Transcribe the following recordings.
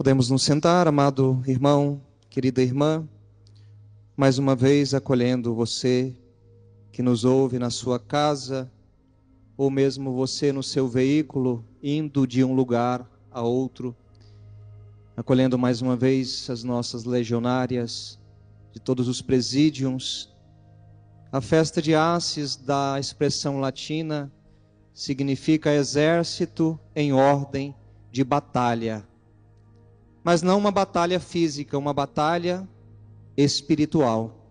Podemos nos sentar, amado irmão, querida irmã, mais uma vez acolhendo você que nos ouve na sua casa, ou mesmo você no seu veículo, indo de um lugar a outro, acolhendo mais uma vez as nossas legionárias de todos os presídios. A festa de Assis, da expressão latina, significa exército em ordem de batalha. Mas não uma batalha física, uma batalha espiritual.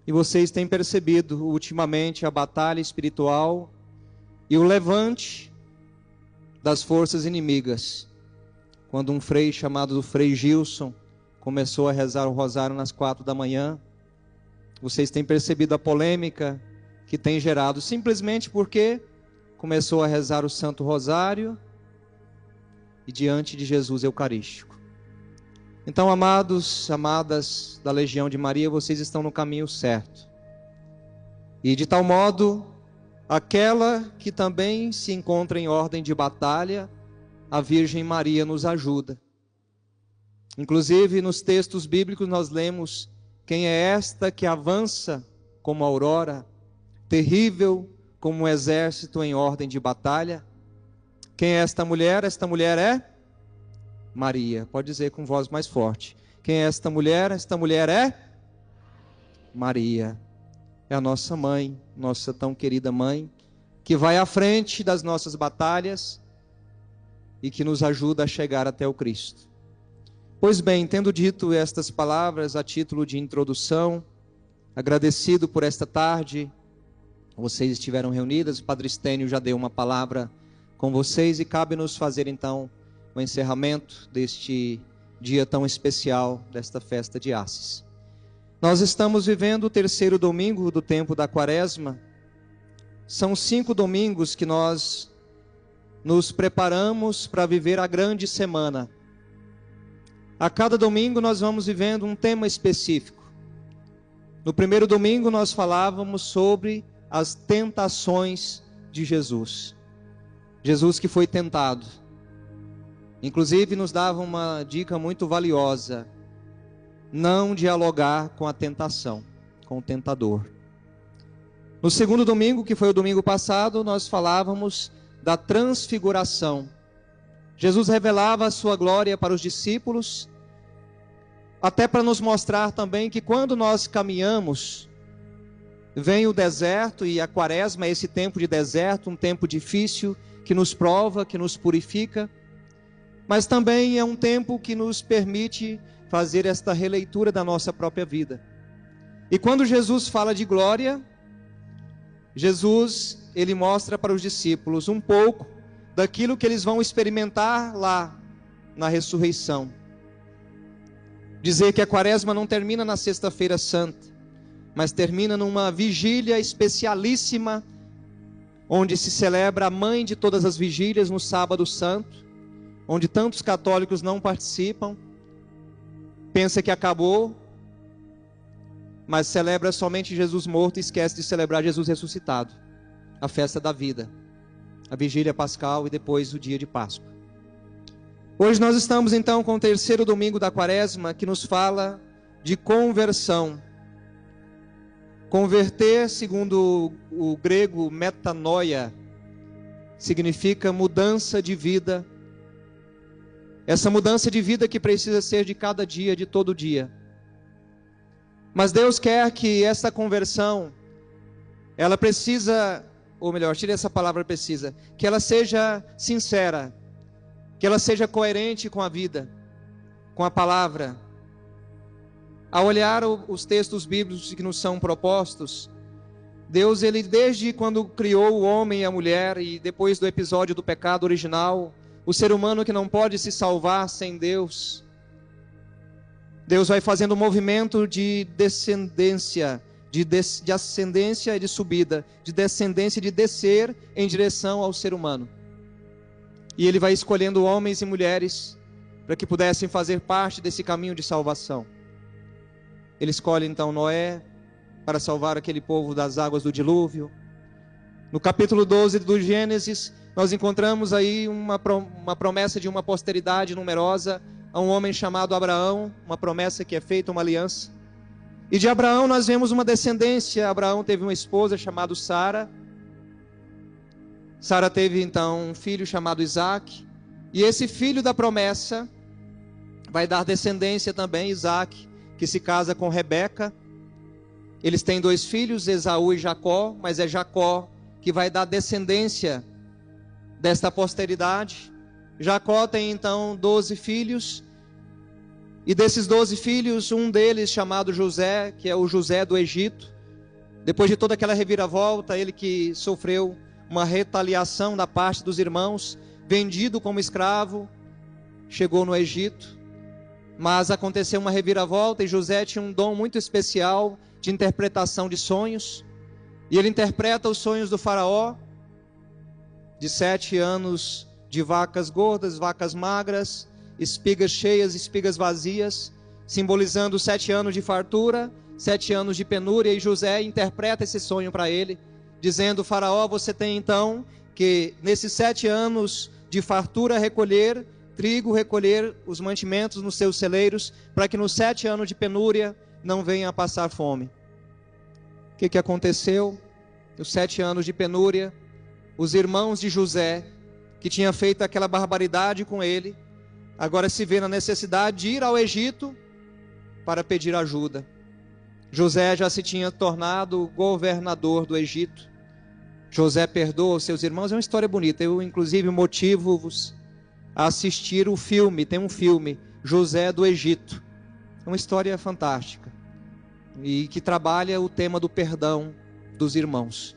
E vocês têm percebido ultimamente a batalha espiritual e o levante das forças inimigas. Quando um frei chamado do Frei Gilson começou a rezar o rosário nas 4 da manhã, vocês têm percebido a polêmica que tem gerado, simplesmente porque começou a rezar o Santo Rosário e diante de Jesus Eucarístico. Então, amados, amadas da Legião de Maria, vocês estão no caminho certo. E de tal modo, aquela que também se encontra em ordem de batalha, a Virgem Maria nos ajuda. Inclusive, nos textos bíblicos nós lemos: quem é esta que avança como a aurora, terrível como um exército em ordem de batalha? Quem é esta mulher? Esta mulher é Maria. Pode dizer com voz mais forte. Quem é esta mulher? Esta mulher é Maria. É a nossa mãe, nossa tão querida mãe, que vai à frente das nossas batalhas e que nos ajuda a chegar até o Cristo. Pois bem, tendo dito estas palavras a título de introdução, agradecido por esta tarde, vocês estiveram reunidas, o Padre Estênio já deu uma palavra com vocês e cabe-nos fazer então o encerramento deste dia tão especial, desta festa de Assis. Nós estamos vivendo o 3º domingo do tempo da Quaresma. São 5 domingos que nós nos preparamos para viver a grande semana. A cada domingo nós vamos vivendo um tema específico. No primeiro domingo nós falávamos sobre as tentações de Jesus. Jesus que foi tentado. Inclusive nos dava uma dica muito valiosa: não dialogar com a tentação, com o tentador. No segundo domingo, que foi o domingo passado, nós falávamos da transfiguração. Jesus revelava a sua glória para os discípulos, até para nos mostrar também que quando nós caminhamos, vem o deserto, e a Quaresma é esse tempo de deserto, um tempo difícil, que nos prova, que nos purifica, mas também é um tempo que nos permite fazer esta releitura da nossa própria vida. E quando Jesus fala de glória, Jesus, ele mostra para os discípulos um pouco daquilo que eles vão experimentar lá na ressurreição. Dizer que a Quaresma não termina na Sexta-feira Santa, mas termina numa vigília especialíssima, onde se celebra a mãe de todas as vigílias no Sábado Santo, onde tantos católicos não participam, pensa que acabou, mas celebra somente Jesus morto e esquece de celebrar Jesus ressuscitado, a festa da vida, a vigília pascal e depois o dia de Páscoa. Hoje nós estamos então com o 3º domingo da Quaresma, que nos fala de conversão. Converter, segundo o grego metanoia, significa mudança de vida. Essa mudança de vida que precisa ser de cada dia, de todo dia. Mas Deus quer que essa conversão, ela precisa, ou melhor, tire essa palavra precisa, que ela seja sincera, que ela seja coerente com a vida, com a palavra. Ao olhar os textos bíblicos que nos são propostos, Deus, ele desde quando criou o homem e a mulher, e depois do episódio do pecado original, o ser humano que não pode se salvar sem Deus, Deus vai fazendo um movimento de descendência, de ascendência e de subida, de descendência e de descer em direção ao ser humano. E ele vai escolhendo homens e mulheres para que pudessem fazer parte desse caminho de salvação. Ele escolhe então Noé para salvar aquele povo das águas do dilúvio. No capítulo 12 do Gênesis, nós encontramos aí uma promessa de uma posteridade numerosa, a um homem chamado Abraão, uma promessa que é feita, uma aliança. E de Abraão nós vemos uma descendência. Abraão teve uma esposa chamada Sara. Sara teve então um filho chamado Isaac. E esse filho da promessa vai dar descendência também, Isaac, que se casa com Rebeca. Eles têm 2 filhos, Esaú e Jacó, mas é Jacó que vai dar descendência desta posteridade. Jacó tem então 12 filhos, e desses 12 filhos, um deles chamado José, que é o José do Egito. Depois de toda aquela reviravolta, ele que sofreu uma retaliação da parte dos irmãos, vendido como escravo, chegou no Egito. Mas aconteceu uma reviravolta e José tinha um dom muito especial de interpretação de sonhos. E ele interpreta os sonhos do faraó, de 7 anos de vacas gordas, vacas magras, espigas cheias, espigas vazias, simbolizando 7 anos de fartura, 7 anos de penúria. E José interpreta esse sonho para ele, dizendo: faraó, você tem então que nesses 7 anos de fartura recolher trigo, recolher os mantimentos nos seus celeiros, para que nos 7 anos de penúria não venha a passar fome. O que aconteceu? Nos 7 anos de penúria, os irmãos de José, que tinham feito aquela barbaridade com ele, agora se vê na necessidade de ir ao Egito para pedir ajuda. José já se tinha tornado governador do Egito. José perdoa os seus irmãos. É uma história bonita. Eu, inclusive, motivo-vos a assistir o filme. Tem um filme, José do Egito. É uma história fantástica e que trabalha o tema do perdão dos irmãos,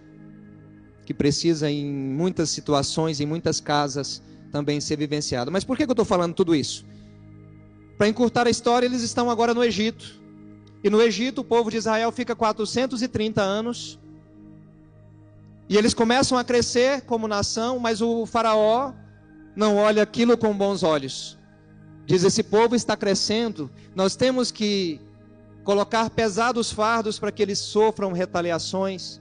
que precisa em muitas situações, em muitas casas também ser vivenciado. Mas por que eu estou falando tudo isso? Para encurtar a história, eles estão agora no Egito. E no Egito o povo de Israel fica 430 anos. E eles começam a crescer como nação, mas o faraó não olha aquilo com bons olhos. Diz: esse povo está crescendo, nós temos que colocar pesados fardos para que eles sofram retaliações.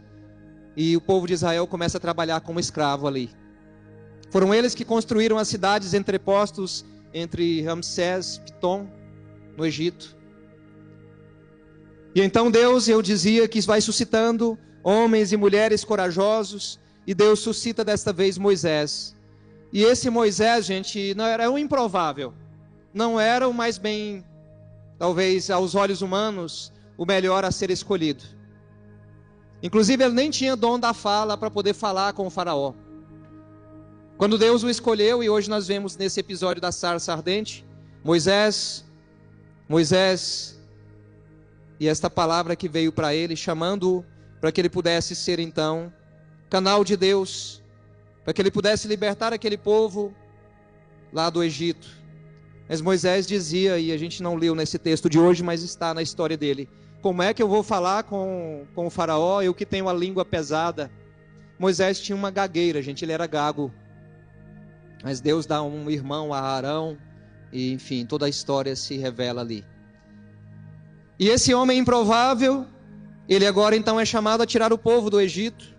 E o povo de Israel começa a trabalhar como escravo ali. Foram eles que construíram as cidades entrepostos entre Ramsés e Pitom, no Egito. E então Deus, eu dizia que vai suscitando homens e mulheres corajosos, e Deus suscita desta vez Moisés. E esse Moisés, gente, não era um improvável, não era o mais bem, talvez aos olhos humanos, o melhor a ser escolhido. Inclusive ele nem tinha dom da fala para poder falar com o faraó. Quando Deus o escolheu, e hoje nós vemos nesse episódio da sarça ardente, Moisés, e esta palavra que veio para ele, chamando-o para que ele pudesse ser então canal de Deus, para que ele pudesse libertar aquele povo lá do Egito. Mas Moisés dizia, e a gente não leu nesse texto de hoje, mas está na história dele: como é que eu vou falar com o faraó, eu que tenho a língua pesada? Moisés tinha uma gagueira, gente, ele era gago. Mas Deus dá um irmão a Arão, e enfim, toda a história se revela ali. E esse homem improvável, ele agora então é chamado a tirar o povo do Egito.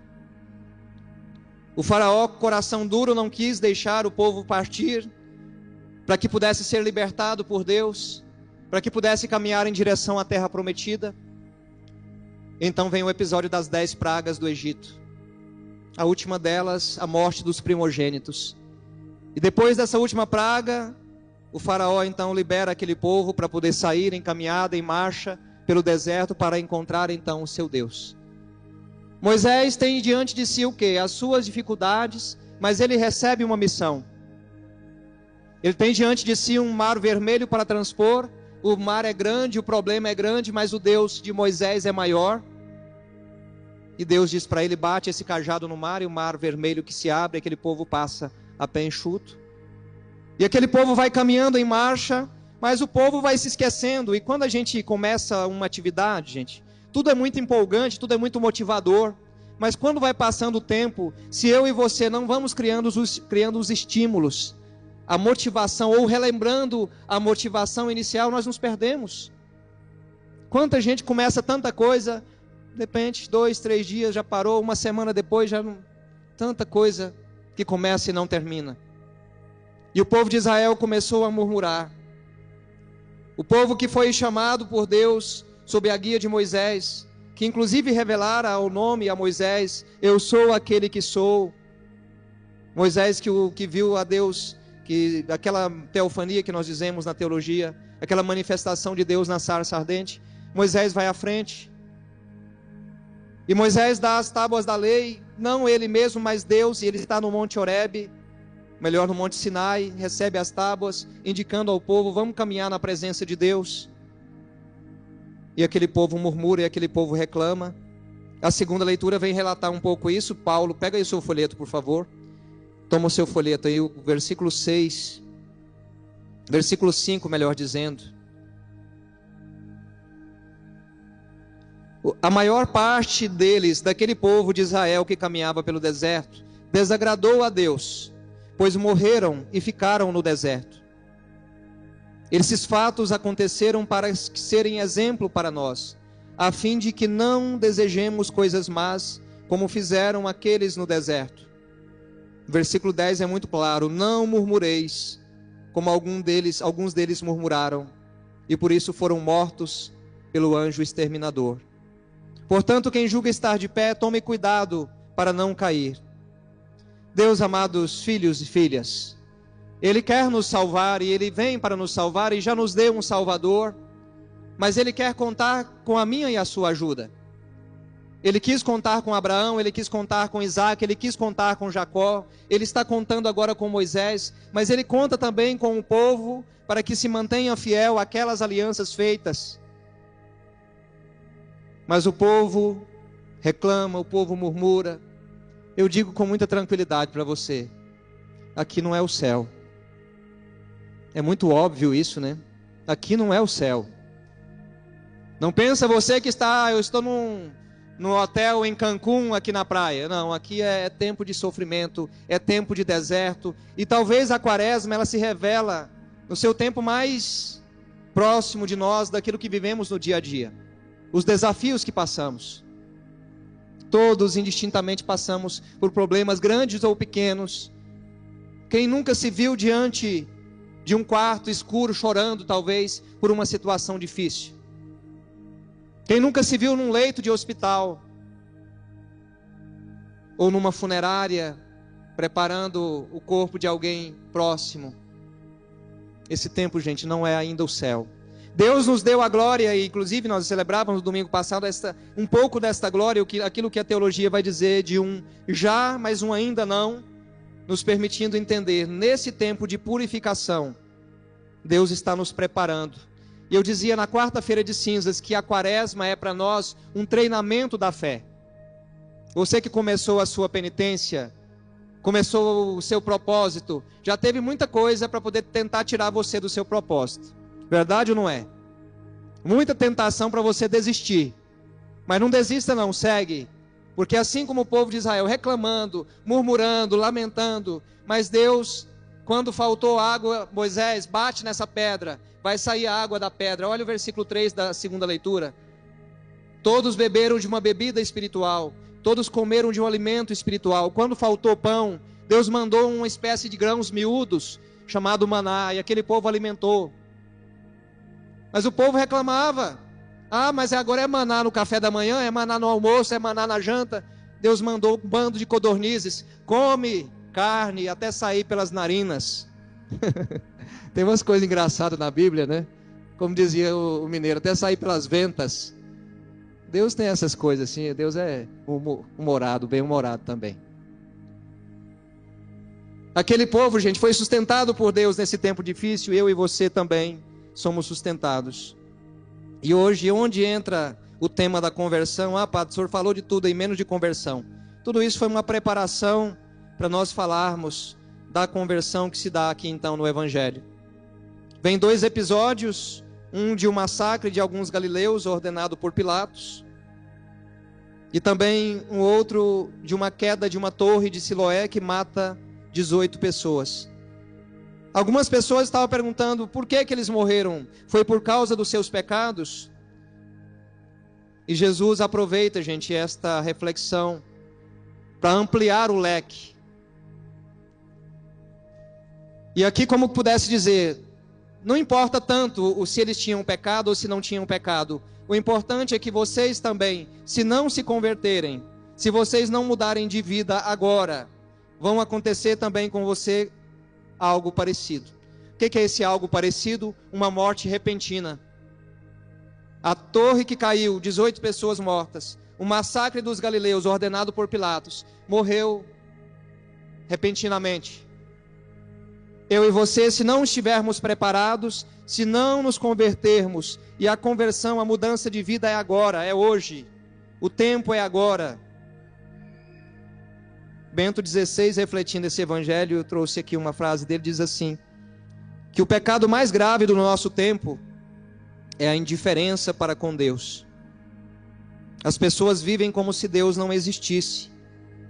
O faraó, coração duro, não quis deixar o povo partir, para que pudesse ser libertado por Deus, para que pudesse caminhar em direção à terra prometida. Então vem o episódio das 10 pragas do Egito. A última delas, a morte dos primogênitos. E depois dessa última praga, o faraó então libera aquele povo para poder sair em caminhada, em marcha pelo deserto, para encontrar então o seu Deus. Moisés tem diante de si o quê? As suas dificuldades, mas ele recebe uma missão. Ele tem diante de si um mar vermelho para transpor. O mar é grande, o problema é grande, mas o Deus de Moisés é maior. E Deus diz para ele: bate esse cajado no mar, e o mar vermelho que se abre, aquele povo passa a pé enxuto. E aquele povo vai caminhando em marcha, mas o povo vai se esquecendo. E quando a gente começa uma atividade, gente, tudo é muito empolgante, tudo é muito motivador. Mas quando vai passando o tempo, se eu e você não vamos criando os estímulos, a motivação, ou relembrando a motivação inicial, nós nos perdemos. Quanta gente começa tanta coisa, de repente 2, 3 dias já parou, uma semana depois já não... Tanta coisa que começa e não termina. E o povo de Israel começou a murmurar. O povo que foi chamado por Deus sob a guia de Moisés, que inclusive revelara o nome a Moisés: eu sou aquele que sou. Moisés que viu a Deus, que aquela teofania que nós dizemos na teologia, aquela manifestação de Deus na sarça ardente. Moisés vai à frente, e Moisés dá as tábuas da lei, não ele mesmo, mas Deus, e ele está no Monte Horebe, melhor, no Monte Sinai, recebe as tábuas, indicando ao povo: vamos caminhar na presença de Deus. E aquele povo murmura, e aquele povo reclama. A segunda leitura vem relatar um pouco isso. Paulo, pega aí o seu folheto, por favor. Toma o seu folheto aí, o versículo 6. Versículo 5, melhor dizendo. A maior parte deles, daquele povo de Israel que caminhava pelo deserto, desagradou a Deus, pois morreram e ficaram no deserto. Esses fatos aconteceram para serem exemplo para nós, a fim de que não desejemos coisas más, como fizeram aqueles no deserto. O versículo 10 é muito claro: não murmureis, como alguns deles murmuraram, e por isso foram mortos pelo anjo exterminador. Portanto, quem julga estar de pé, tome cuidado para não cair. Deus, amados filhos e filhas, Ele quer nos salvar, e Ele vem para nos salvar, e já nos deu um Salvador, mas Ele quer contar com a minha e a sua ajuda. Ele quis contar com Abraão, Ele quis contar com Isaac, Ele quis contar com Jacó, Ele está contando agora com Moisés, mas Ele conta também com o povo, para que se mantenha fiel àquelas alianças feitas. Mas o povo reclama, o povo murmura. Eu digo com muita tranquilidade para você: aqui não é o céu. É muito óbvio isso, né? Aqui não é o céu. Não pensa você que eu estou num hotel em Cancún, aqui na praia. Não, aqui é tempo de sofrimento, é tempo de deserto. E talvez a quaresma, ela se revela no seu tempo mais próximo de nós, daquilo que vivemos no dia a dia. Os desafios que passamos. Todos indistintamente passamos por problemas grandes ou pequenos. Quem nunca se viu diante de um quarto escuro chorando, talvez, por uma situação difícil? Quem nunca se viu num leito de hospital, ou numa funerária, preparando o corpo de alguém próximo? Esse tempo, gente, não é ainda o céu. Deus nos deu a glória, e inclusive nós celebrávamos no domingo passado um pouco desta glória, aquilo que a teologia vai dizer de um já, mas um ainda não, nos permitindo entender, nesse tempo de purificação, Deus está nos preparando. E eu dizia na quarta-feira de cinzas que a quaresma é para nós um treinamento da fé. Você que começou a sua penitência, começou o seu propósito, já teve muita coisa para poder tentar tirar você do seu propósito. Verdade ou não é? Muita tentação para você desistir. Mas não desista não, segue. Porque assim como o povo de Israel reclamando, murmurando, lamentando, mas Deus, quando faltou água, Moisés, bate nessa pedra, vai sair a água da pedra. Olha o versículo 3 da segunda leitura. Todos beberam de uma bebida espiritual, todos comeram de um alimento espiritual. Quando faltou pão, Deus mandou uma espécie de grãos miúdos, chamado maná, e aquele povo alimentou. Mas o povo reclamava: mas agora é maná no café da manhã, é maná no almoço, é maná na janta. Deus mandou um bando de codornizes: come carne até sair pelas narinas. Tem umas coisas engraçadas na Bíblia, né? Como dizia o mineiro, até sair pelas ventas. Deus tem essas coisas assim, Deus é humorado, bem humorado também. Aquele povo, gente, foi sustentado por Deus nesse tempo difícil, eu e você também somos sustentados. E hoje, onde entra o tema da conversão? Padre, o senhor falou de tudo aí, menos de conversão. Tudo isso foi uma preparação para nós falarmos da conversão que se dá aqui então no Evangelho. Vem 2 episódios, um de um massacre de alguns galileus ordenado por Pilatos, e também um outro de uma queda de uma torre de Siloé que mata 18 pessoas. Algumas pessoas estavam perguntando por que eles morreram. Foi por causa dos seus pecados? E Jesus aproveita, gente, esta reflexão para ampliar o leque. E aqui, como pudesse dizer, não importa tanto se eles tinham pecado ou se não tinham pecado. O importante é que vocês também, se não se converterem, se vocês não mudarem de vida agora, vão acontecer também com você algo parecido. O que é esse algo parecido? Uma morte repentina. A torre que caiu, 18 pessoas mortas. O massacre dos galileus ordenado por Pilatos, morreu repentinamente. Eu e você, se não estivermos preparados, se não nos convertermos, e a conversão, a mudança de vida é agora, é hoje, o tempo é agora. Bento XVI, refletindo esse evangelho, eu trouxe aqui uma frase dele, diz assim, que o pecado mais grave do nosso tempo é a indiferença para com Deus. As pessoas vivem como se Deus não existisse,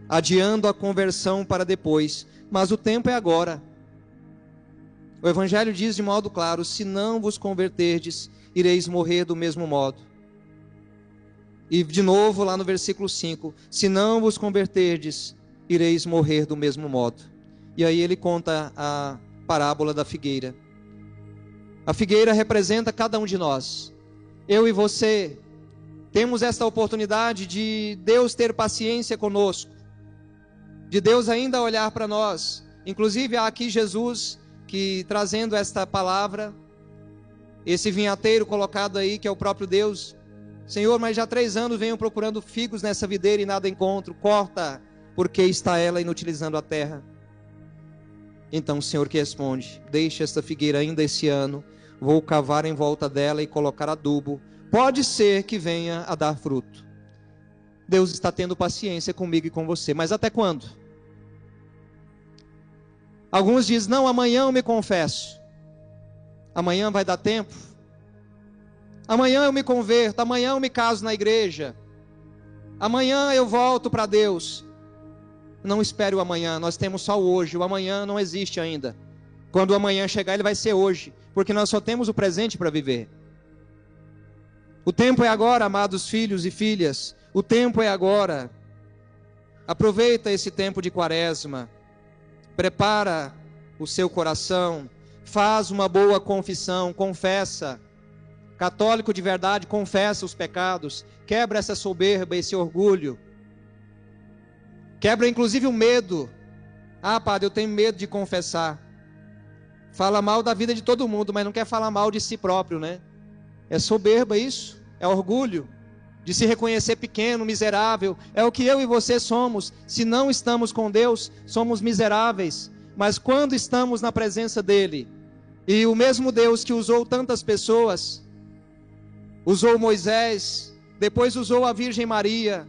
adiando a conversão para depois, mas o tempo é agora. O Evangelho diz de modo claro, se não vos converterdes, ireis morrer do mesmo modo. E de novo lá no versículo 5, se não vos converterdes, ireis morrer do mesmo modo. E aí ele conta a parábola da figueira. A figueira representa cada um de nós. Eu e você temos esta oportunidade de Deus ter paciência conosco, de Deus ainda olhar para nós. Inclusive há aqui Jesus que trazendo esta palavra, esse vinhateiro colocado aí que é o próprio Deus. Senhor, mas já há 3 anos venho procurando figos nessa videira e nada encontro. Corta, porque está ela inutilizando a terra. Então o Senhor que responde, deixa esta figueira ainda esse ano, vou cavar em volta dela e colocar adubo, pode ser que venha a dar fruto. Deus está tendo paciência comigo e com você, mas até quando? Alguns dizem, não, amanhã eu me confesso. Amanhã vai dar tempo? Amanhã eu me converto, amanhã eu me caso na igreja. Amanhã eu volto para Deus. Não espere o amanhã, nós temos só o hoje, o amanhã não existe ainda. Quando o amanhã chegar, ele vai ser hoje, porque nós só temos o presente para viver. O tempo é agora, amados filhos e filhas, o tempo é agora. Aproveita esse tempo de quaresma, prepara o seu coração, faz uma boa confissão, confessa. Católico de verdade, confessa os pecados, quebra essa soberba, esse orgulho. Quebra inclusive o medo. Ah, padre, eu tenho medo de confessar. Fala mal da vida de todo mundo, mas não quer falar mal de si próprio, né? É soberba isso, é orgulho de se reconhecer pequeno, miserável. É o que eu e você somos. Se não estamos com Deus, somos miseráveis. Mas quando estamos na presença dEle, e o mesmo Deus que usou tantas pessoas, usou Moisés, depois usou a Virgem Maria.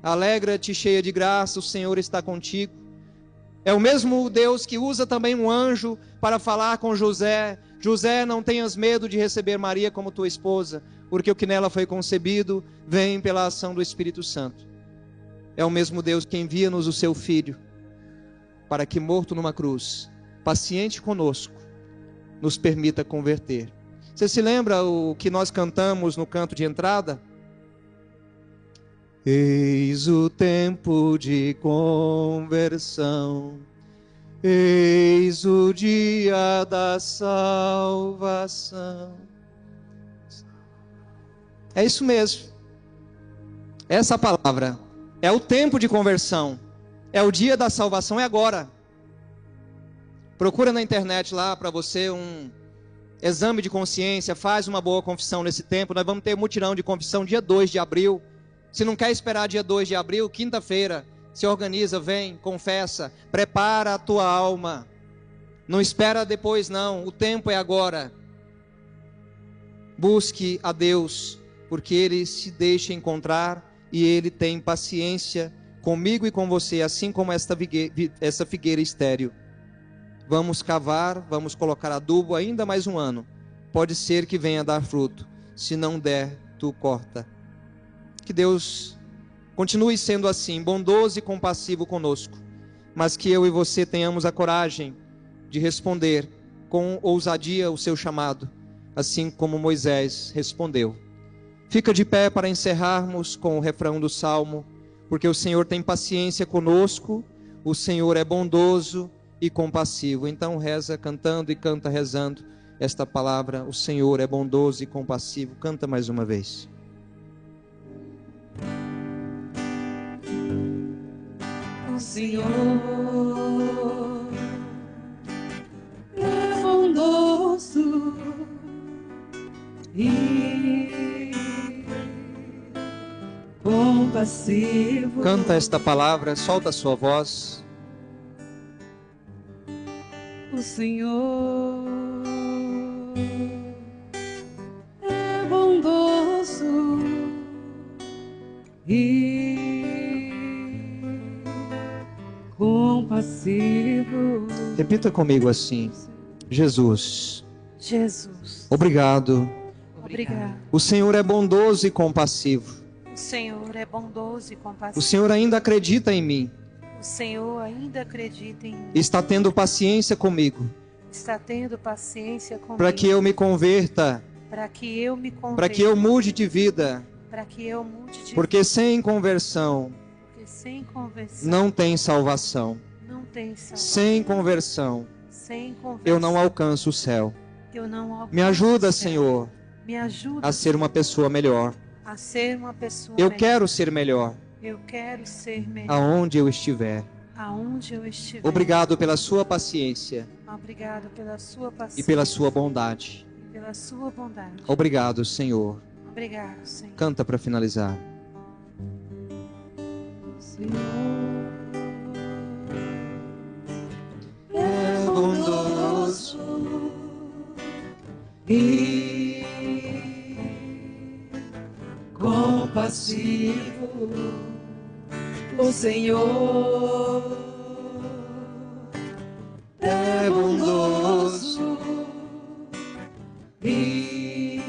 Alegra-te, cheia de graça, o Senhor está contigo. É o mesmo Deus que usa também um anjo para falar com José. José, não tenhas medo de receber Maria como tua esposa, porque o que nela foi concebido vem pela ação do Espírito Santo. É o mesmo Deus que envia-nos o seu Filho, para que morto numa cruz, paciente conosco, nos permita converter. Você se lembra o que nós cantamos no canto de entrada? Eis o tempo de conversão, eis o dia da salvação. É isso mesmo. Essa palavra é o tempo de conversão, é o dia da salvação, é agora. Procura na internet lá para você um exame de consciência, faz uma boa confissão nesse tempo. Nós vamos ter mutirão de confissão dia 2 de abril. Se não quer esperar dia 2 de abril, quinta-feira, se organiza, vem, confessa, prepara a tua alma. Não espera depois não, o tempo é agora. Busque a Deus, porque Ele se deixa encontrar e Ele tem paciência comigo e com você, assim como essa figueira estéril. Vamos cavar, vamos colocar adubo ainda mais um ano. Pode ser que venha dar fruto. Se não der, tu corta. Que Deus continue sendo assim, bondoso e compassivo conosco, mas que eu e você tenhamos a coragem de responder com ousadia o seu chamado, assim como Moisés respondeu. Fica de pé para encerrarmos com o refrão do Salmo, porque o Senhor tem paciência conosco, o Senhor é bondoso e compassivo. Então reza cantando e canta rezando esta palavra: o Senhor é bondoso e compassivo. Canta mais uma vez. O Senhor é bondoso e compassivo. Canta esta palavra, solta a sua voz. O Senhor é bondoso e compassivo. Repita comigo assim: Jesus, Jesus, obrigado. obrigado. O Senhor é bondoso e compassivo. O Senhor é bondoso e compassivo. O Senhor ainda acredita em mim. O Senhor ainda acredita em mim. Está tendo paciência comigo, Está tendo paciência comigo. para que eu me converta, Para que eu me converta. para que eu mude de vida. Para que eu mude de Porque sem conversão vida. Porque sem conversão não tem salvação. não tem salvação. Sem conversão Sem conversão eu não alcanço o céu. eu não alcanço Me ajuda, o céu. Senhor, Me ajuda a ser uma pessoa melhor. a ser uma pessoa Eu melhor. quero ser melhor Eu quero ser melhor aonde eu estiver. aonde eu estiver. Obrigado pela sua paciência Obrigado pela sua paciência e pela sua bondade. e pela sua bondade. Obrigado, Senhor. Obrigado, Senhor. Canta para finalizar. É bondoso e compassivo. O Senhor é bondoso e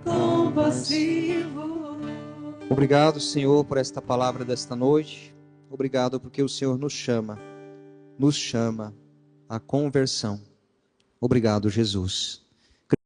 compassivo. Obrigado, Senhor, por esta palavra desta noite. Obrigado porque o Senhor nos chama à conversão. Obrigado, Jesus.